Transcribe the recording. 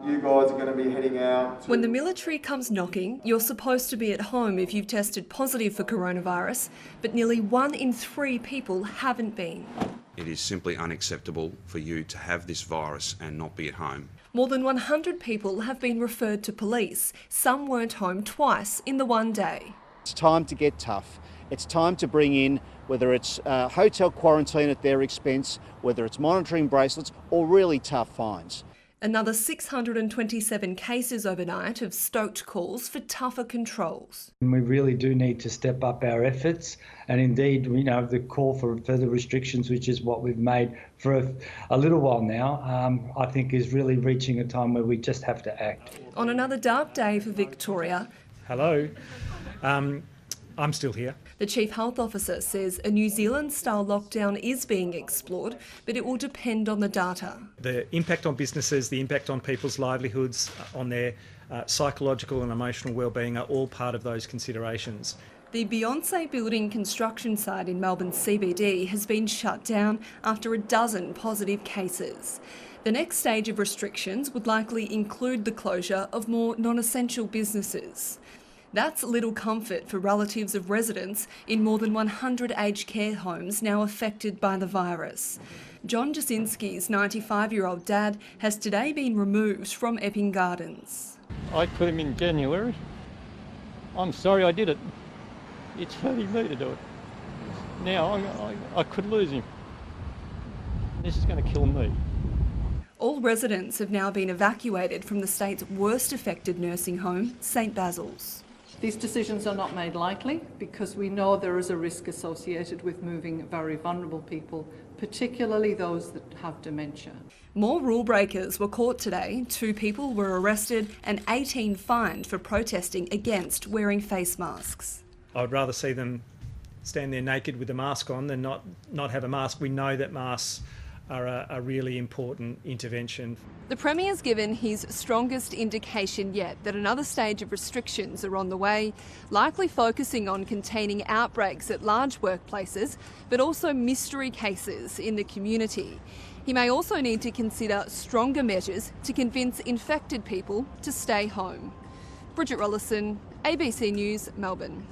You guys are going to be heading out. When the military comes knocking, you're supposed to be at home if you've tested positive for coronavirus, but nearly 1 in 3 people haven't been. It is simply unacceptable for you to have this virus and not be at home. More than 100 people have been referred to police. Some weren't home twice in the one day. It's time to get tough. It's time to bring in, whether it's hotel quarantine at their expense, whether it's monitoring bracelets or really tough fines. Another 627 cases overnight have stoked calls for tougher controls. We really do need to step up our efforts, and indeed, the call for further restrictions, which is what we've made for a little while now, I think is really reaching a time where we just have to act. On another dark day for Victoria. Hello. I'm still here. The Chief Health Officer says a New Zealand-style lockdown is being explored, but it will depend on the data. The impact on businesses, the impact on people's livelihoods, on their psychological and emotional wellbeing are all part of those considerations. The Beyonce building construction site in Melbourne CBD has been shut down after a dozen positive cases. The next stage of restrictions would likely include the closure of more non-essential businesses. That's little comfort for relatives of residents in more than 100 aged care homes now affected by the virus. John Jasinski's 95-year-old dad has today been removed from Epping Gardens. I put him in January. I'm sorry I did it. It's hurting me to do it. Now I could lose him. This is going to kill me. All residents have now been evacuated from the state's worst affected nursing home, St Basil's. These decisions are not made lightly because we know there is a risk associated with moving very vulnerable people, particularly those that have dementia. More rule breakers were caught today. 2 people were arrested and 18 fined for protesting against wearing face masks. I would rather see them stand there naked with a mask on than not have a mask. We know that masks are a really important intervention. The Premier's given his strongest indication yet that another stage of restrictions are on the way, likely focusing on containing outbreaks at large workplaces, but also mystery cases in the community. He may also need to consider stronger measures to convince infected people to stay home. Bridget Rollison, ABC News, Melbourne.